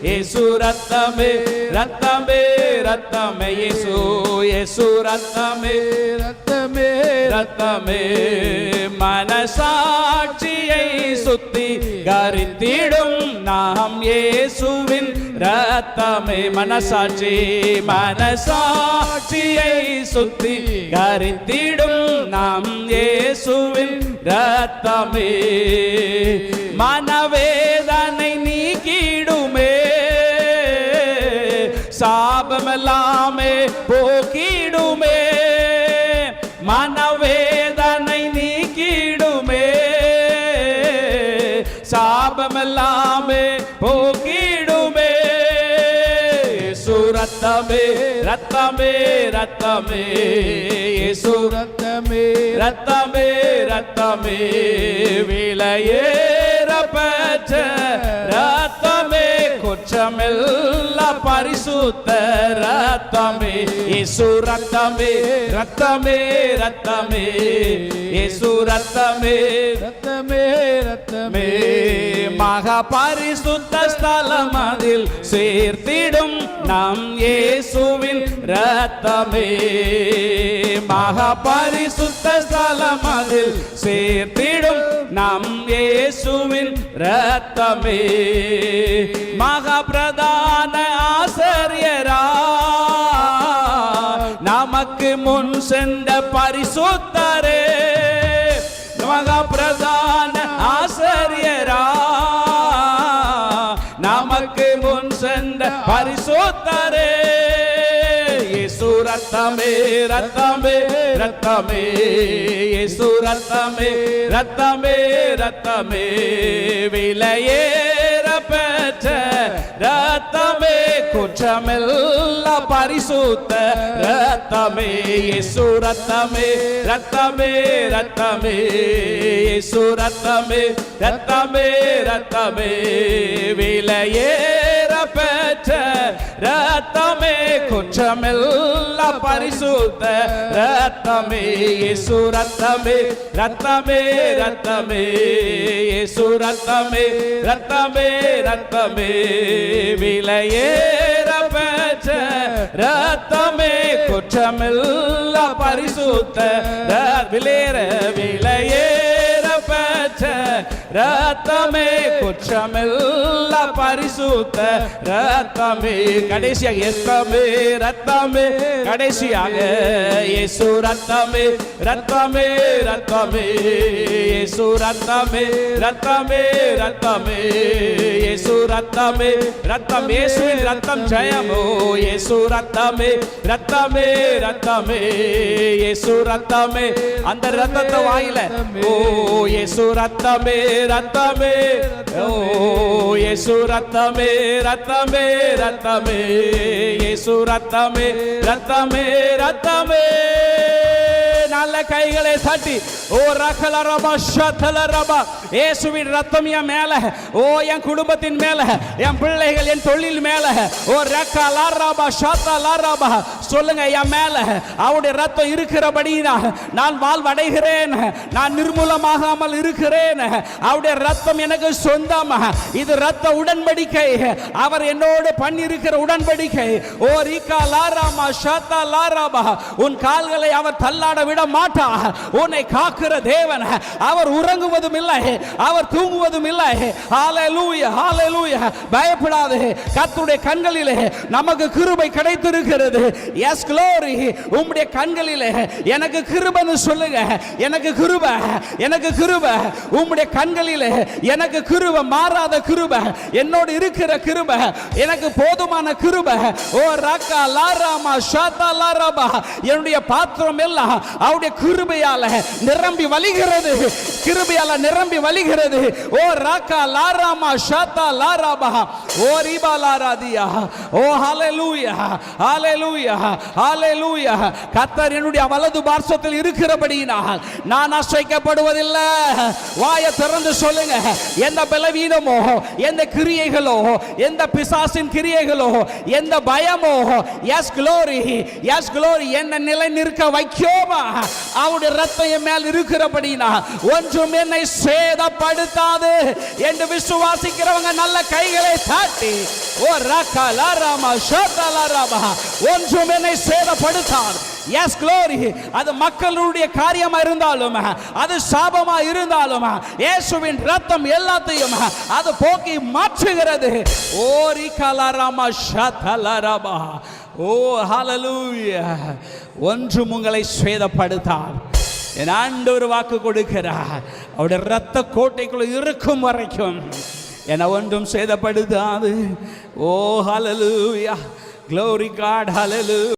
యేసు రక్తమే రక్తమే రక్తమే యేసు యేసు ரத்தமே ரத்தமே ரத்தமே மனசாட்சியை சுத்திகரித்திடும் நாம் இயேசுவின் ரத்தமே மனசாட்சி மனசாட்சியை சுத்திகரித்திடும் நாம் இயேசுவின் ரத்தமே மனவேதனை நீக்கிடுமே சாபமெல்லாமே போக்கிடுமே மனவேதனை நீக்கிடுமே சாபமெல்லாமே போக்கிடுமே యేసు ரத்தமே ரத்தமே ரத்தமே యేసు ரத்தமே ரத்தமே ரத்தமே விலையேறப்பெற்ற ரத்தமே குற்றமில்லா பரிசுத்த ரத்தமே యేసు ரத்தமே ரத்தமே ரத்தமே యేసు ரத்தமே ரத்தமே ரத்தமே மகா பரிசுத்த ஸ்தலம் அதில் சேர்த்திடும் நம் இயேசுவின் ரத்தமே மகா பரிசுத்த ஸ்தலம் அதில் சேர்த்திடும் நம் இயேசுவின் ரத்தமே மகா பிரதான ஆசாரியரா நமக்கு முன் சென்ற பரிசுத்தரே மகா பிரதான ஆசாரியரா நமக்கு முன் சென்ற பரிசுத்தரே యేసు ரத்தமே ரத்தமே ரத்தமே యేసు ரத்தமே ரத்தமே ரத்தமே விலையேறப்பெற்ற ரத்தமே குற்றமில்லா பரிசுத்த ரத்தமே యేసు ரத்தமே ரத்தமே ரத்தமே యేసు ரத்தமே ரத்தமே ரத்தமே விலையேறப்பெற்ற ரத்தமே குற்றமில்லா பரிசுத்த ரத்தமே యేసు ரத்தமே ரத்தமே ரத்தமே యేసు ரத்தமே ரத்தமே ரத்தமே விலையேறப்பெற்ற ரத்தமே குற்றமில்லா பரிசுத்த விலையேறப்பெற்ற ரத்தமே குற்றமில்லா பரிசுத்த ரத்தமே கடைசியாக ரத்தமே ரத்தமே கடைசியாக యేసు ரத்தமே ரத்தமே ரத்தமே యేసు ரத்தமே ரத்தமே ரத்தமே యేసు ரத்தமே ரத்தம் இயேசுவின் ரத்தம் ஜெயமோ యేసు ரத்தமே ரத்தமே ரத்தமே యేసు ரத்தமே அந்த ரத்தத்தை வாயில ஓ యేసు ரத்தமே ரத்தமே ஓ యేసు ரத்தமே ரத்தமே ரத்தமே యేసు ரத்தமே ரத்தமே ரத்தமே நல்ல கைகளை தட்டி ஓ ரகல ரபா ஷதல ரபா இயேசுவின் ரத்தம் என் மேல ஓ என் குடும்பத்தின் மேல என் பிள்ளைகள் என் தொழில் மேல ஓ ரகல ரபா ஷதல ரபா சொல்லுங்க என் மேல அவருடைய ரத்தம் இருக்கிறபடினா நான் வாழ்வடைகிறேன் நான் நிர்மூலமாகாமல் இருக்கிறேன் அவருடைய ரத்தம் எனக்கு சொந்தம் இது ரத்த உடன்படிக்கை அவர் என்னோடு பண்ணியிருக்கிற உடன்படிக்கை ஓ ரிகா லாராமா ஷதா லாராபா உன் கால்களை அவர் தள்ளாட விட மாட்டார் உன்னை காக்கிற தேவன் அவர் உறங்குவதும் இல்லை அவர் தூங்குவதும் இல்லை ஹalleluya ஹalleluya பயப்படாதே கர்த்தருடைய கண்களிலே நமக்கு கிருபை கிடைத்திருக்கிறது எஸ் glory உம்முடைய கண்களிலே எனக்கு கிருபைன்னு சொல்லுங்க எனக்கு கிருபை எனக்கு கிருபை உம்முடைய கண்களிலே எனக்கு கிருபை மாறாத கிருபை என்னோடு இருக்கிற கிருபை எனக்கு போதுமான கிருபை ஓ ரக்கா லாராமா ஷதா லாராபா என்னுடைய பாத்திரம் எல்லாம் அவருடைய கிருபையால நிரம்பி வழிகிறது கிருபையால நிரம்பி வழிகிறது ஓ ராக்கா லாராமா ஷதா லாராபா ஓ ரிபா லாராதியா ஓ ஹalleluya ஹalleluya ஹalleluya கர்த்தர் என்னுடைய வலது பார்சத்தில் இருக்கிறபடியினால் நான் அசைக்கப்படுவதில்லை வாயை திறந்து சொல்லுங்க எந்த பலவீனமோ எந்த கிரியைகளோ எந்த பிசாசின் கிரியைகளோ எந்த பயமோ எஸ் glory என்ன நிலை நிற்க வைக்கோமா அவருடைய ரத்தம் என் மேல் இருக்கிறபடினா ஒன்றும் என்னை சேதப்படுத்தாது என்று விசுவாசிக்கிறவங்க நல்ல கைகளை தாட்டி ஓ ரக்கலா ராமா ஷோதலா ராமா ஒன்றும் என்னை சேதப்படுத்தாது. S glory. அது மக்களுடைய காரியமா இருந்தாலும் அது சாபமா இருந்தாலும் இயேசுவின் ரத்தம் எல்லாத்தையும் அது போக்கி மாற்றுகிறது. ஓ ரிகலா ராமா ஷதலா ராமா. ஓ ஹல்லேலூயா. ஒன்றும் உங்களை சேதப்படுத்தாது. என் ஆண்டவர் வாக்கு கொடுக்கிறார், அவருடைய ரத்த கோட்டைக்குள்ள இருக்கும் வரைக்கும் என ஒன்றும் சேதப்படுத்தாது. ஓ ஹல்லேலூயா. Glory God. Hallelujah.